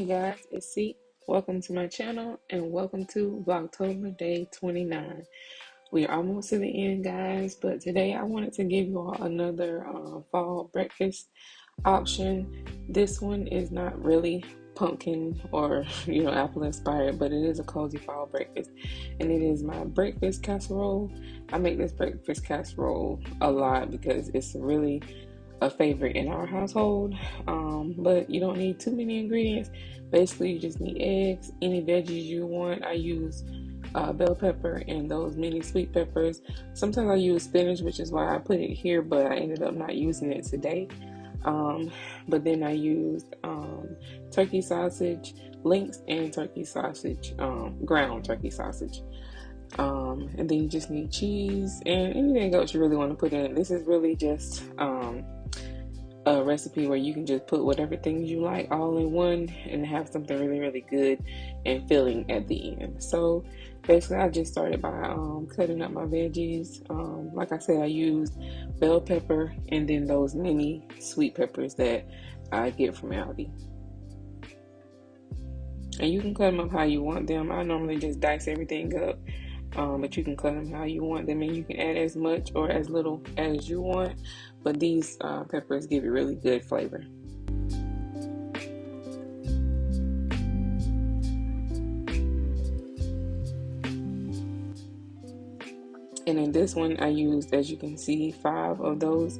guys, it's C. Welcome to my channel and welcome to Vlogtober day 29. We are almost to the end, guys, but today I wanted to give you all another fall breakfast option. This one is not really pumpkin or apple inspired, but it is a cozy fall breakfast, and it is my breakfast casserole. I make this breakfast casserole a lot because it's really a favorite in our household, but you don't need too many ingredients. Basically, you just need eggs, any veggies you want. I use bell pepper and those mini sweet peppers. Sometimes I use spinach, which is why I put it here, but I ended up not using it today. But then I used turkey sausage links and turkey sausage, ground turkey sausage. And then you just need cheese and anything else you really want to put in. This is really just a recipe where you can just put whatever things you like all in one and have something really, really good and filling at the end. So basically, I just started by cutting up my veggies. Like I said, I used bell pepper and then those mini sweet peppers that I get from Aldi. And you can cut them up how you want them. I normally just dice everything up. But you can cut them how you want them, and you can add as much or as little as you want. But these peppers give it really good flavor. And in this one, I used, as you can see, 5 of those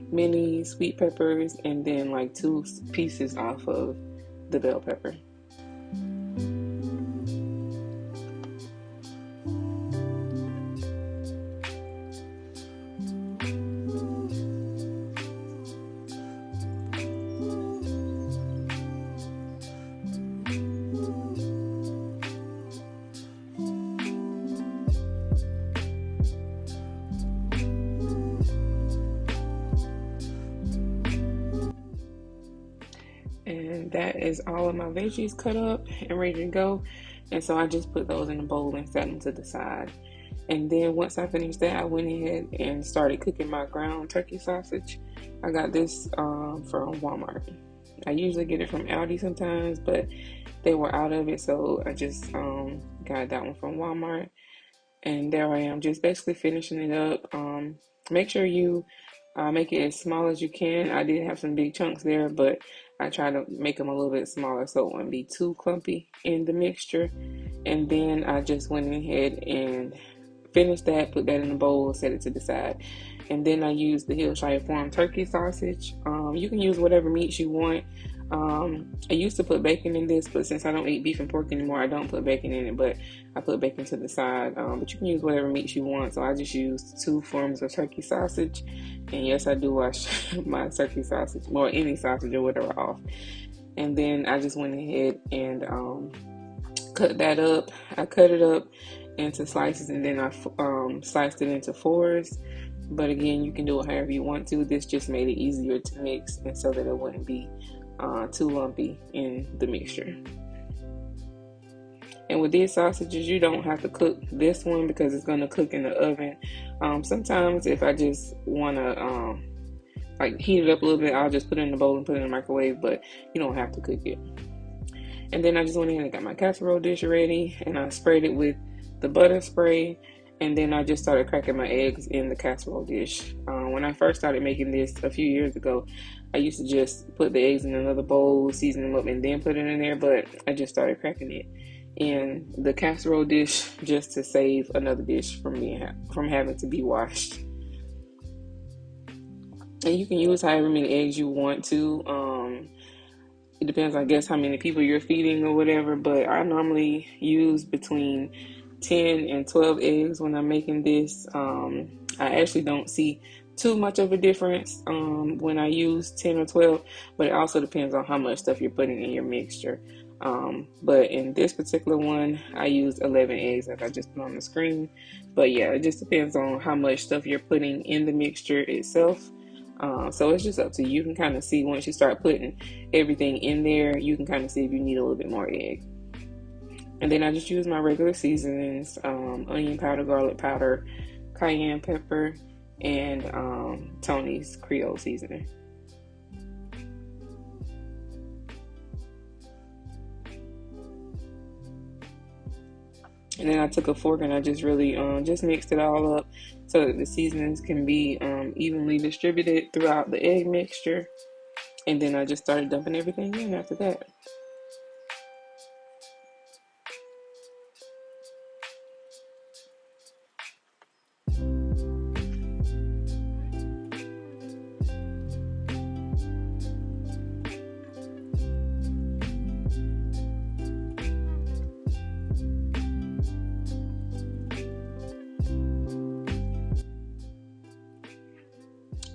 mini sweet peppers, and then like 2 pieces off of the bell pepper. And that is all of my veggies cut up and ready to go. And so I just put those in a bowl and set them to the side. And then once I finished that, I went ahead and started cooking my ground turkey sausage. I got this from Walmart. I usually get it from Aldi sometimes, but they were out of it, so I just got that one from Walmart. And there I am, just basically finishing it up. Make sure you make it as small as you can. I did have some big chunks there, but I try to make them a little bit smaller so it wouldn't be too clumpy in the mixture. And then I just went ahead and finished that, put that in a bowl, set it to the side. And then I used the Hillside farm turkey sausage. You can use whatever meats you want. I used to put bacon in this, but since I don't eat beef and pork anymore, I don't put bacon in it, but I put bacon to the side. But you can use whatever meats you want. So I just used 2 forms of turkey sausage. And yes, I do wash my turkey sausage, or any sausage or whatever, off. And then I just went ahead and cut that up. I cut it up into slices, and then I sliced it into 4s. But again, you can do it however you want to. This just made it easier to mix, and so that it wouldn't be too lumpy in the mixture. And with these sausages, you don't have to cook this one because it's going to cook in the oven. Sometimes if I just want to like heat it up a little bit, I'll just put it in the bowl and put it in the microwave, but you don't have to cook it. And then I just went in and got my casserole dish ready, and I sprayed it with the butter spray. And then I just started cracking my eggs in the casserole dish. When I first started making this a few years ago, I used to just put the eggs in another bowl, season them up, and then put it in there. But I just started cracking it in the casserole dish just to save another dish from having to be washed. And you can use however many eggs you want to. It depends, I guess, how many people you're feeding or whatever. But I normally use between 10 and 12 eggs when I'm making this. I actually don't see too much of a difference when I use 10 or 12, but it also depends on how much stuff you're putting in your mixture. But in this particular one, I used 11 eggs, as I just put on the screen. But yeah, it just depends on how much stuff you're putting in the mixture itself. So it's just up to you. You can kind of see once you start putting everything in there, you can kind of see if you need a little bit more egg. And then I just use my regular seasonings, onion powder, garlic powder, cayenne pepper, and Tony's Creole seasoning. And then I took a fork and I just really just mixed it all up so that the seasonings can be evenly distributed throughout the egg mixture. And then I just started dumping everything in after that.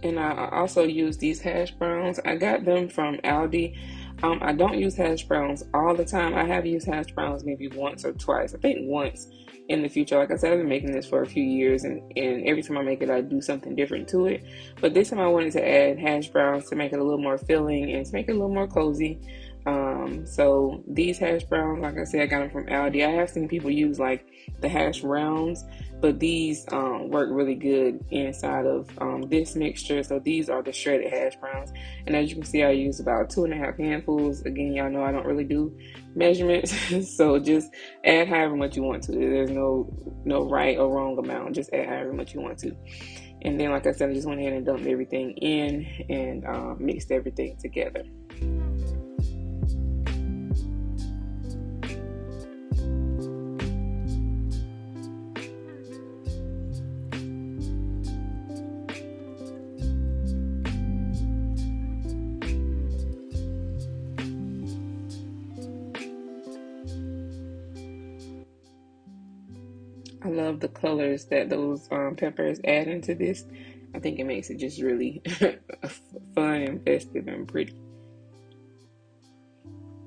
And I also use these hash browns. I got them from Aldi. I don't use hash browns all the time. I have used hash browns maybe once or twice. I think once in the future. Like I said, I've been making this for a few years, and every time I make it, I do something different to it. But this time I wanted to add hash browns to make it a little more filling and to make it a little more cozy. So these hash browns, like I said, I got them from Aldi. I have seen people use like the hash rounds, but these work really good inside of this mixture. So these are the shredded hash browns, and as you can see, I used about 2.5 handfuls. Again, y'all know I don't really do measurements, so just add however much you want to. There's no right or wrong amount. Just add however much you want to. And then, like I said, I just went ahead and dumped everything in and mixed everything together. I love the colors that those peppers add into this. I think it makes it just really fun and festive and pretty.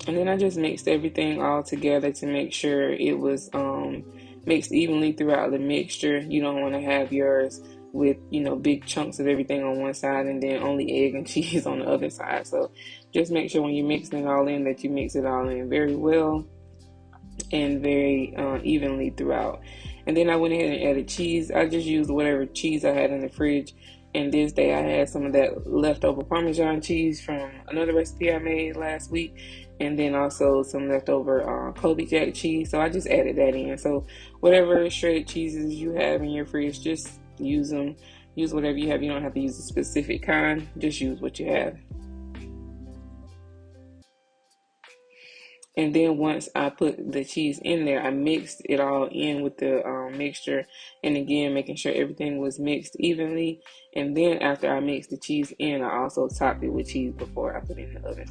And then I just mixed everything all together to make sure it was mixed evenly throughout the mixture. You don't want to have yours with, big chunks of everything on one side and then only egg and cheese on the other side. So just make sure when you're mixing it all in that you mix it all in very well and very evenly throughout. And then I went ahead and added cheese. I just used whatever cheese I had in the fridge. And this day I had some of that leftover Parmesan cheese from another recipe I made last week. And then also some leftover Colby Jack cheese. So I just added that in. So whatever shredded cheeses you have in your fridge, just use them. Use whatever you have. You don't have to use a specific kind. Just use what you have. And then once I put the cheese in there, I mixed it all in with the mixture. And again, making sure everything was mixed evenly. And then after I mixed the cheese in, I also topped it with cheese before I put it in the oven.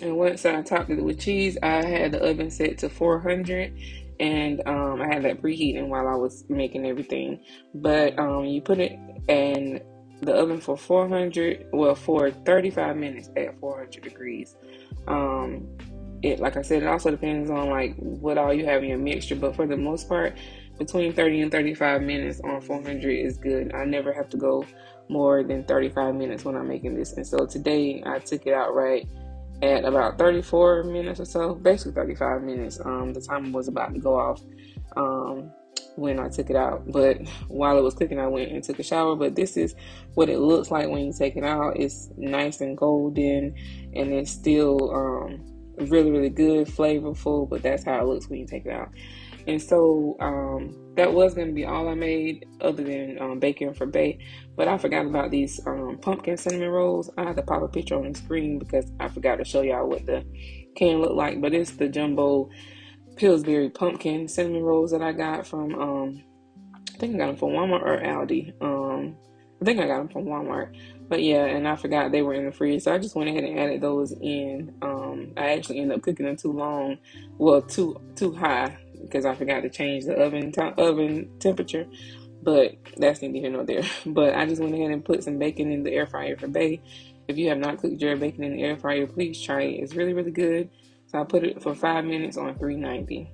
And once I topped it with cheese, I had the oven set to 400, and I had that preheating while I was making everything. But you put it in the oven for for 35 minutes at 400 degrees. Like I said, it also depends on like what all you have in your mixture, but for the most part, between 30 and 35 minutes on 400 is good. I never have to go more than 35 minutes when I'm making this. And so today I took it out right at about 34 minutes or so, basically 35 minutes. The timer was about to go off when I took it out, but while it was cooking, I went and took a shower. But this is what it looks like when you take it out. It's nice and golden, and it's still really, really good, flavorful, but that's how it looks when you take it out. And so that was going to be all I made other than bacon for bay. But I forgot about these pumpkin cinnamon rolls. I had to pop a picture on the screen because I forgot to show y'all what the can look like. But it's the jumbo Pillsbury pumpkin cinnamon rolls that I got from, I think I got them from Walmart or Aldi. I think I got them from Walmart. But yeah, and I forgot they were in the fridge. So I just went ahead and added those in. I actually ended up cooking them too long. Well, too high, because I forgot to change the oven temperature, but that's neither here nor there. But I just went ahead and put some bacon in the air fryer for bay. If you have not cooked your bacon in the air fryer, please try it. It's really, really good. So I put it for 5 minutes on 390.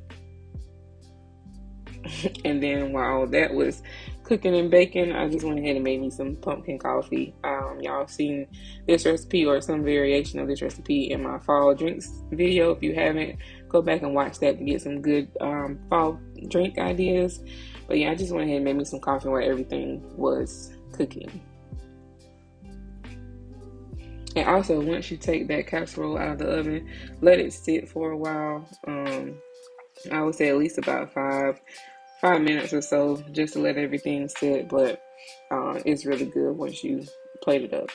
And then while that was cooking and baking, I just went ahead and made me some pumpkin coffee. Y'all seen this recipe or some variation of this recipe in my fall drinks video. If you haven't, go back and watch that to get some good fall drink ideas. But yeah, I just went ahead and made me some coffee while everything was cooking. And also, once you take that casserole out of the oven, let it sit for a while. I would say at least about 5 minutes or so, just to let everything sit. But it's really good once you plate it up.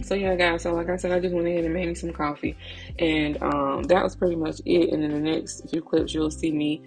So yeah, guys, so like I said, I just went ahead and made me some coffee, and that was pretty much it. And in the next few clips, you'll see me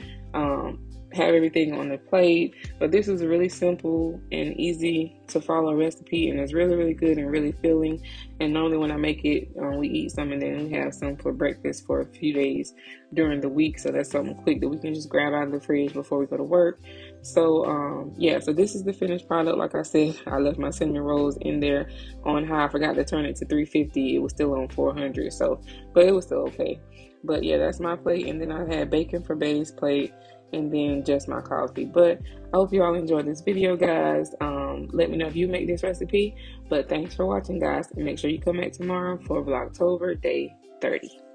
have everything on the plate. But this is a really simple and easy to follow recipe, and it's really, really good and really filling. And normally when I make it, we eat some, and then we have some for breakfast for a few days during the week. So that's something quick that we can just grab out of the fridge before we go to work. So yeah, so this is the finished product. Like I said, I left my cinnamon rolls in there on high. I forgot to turn it to 350. It was still on 400, so but it was still okay. But yeah, that's my plate, and then I had bacon for Betty's plate, and then just my coffee. But I hope you all enjoyed this video, guys. Let me know if you make this recipe. But thanks for watching, guys, and make sure you come back tomorrow for Vlogtober day 30.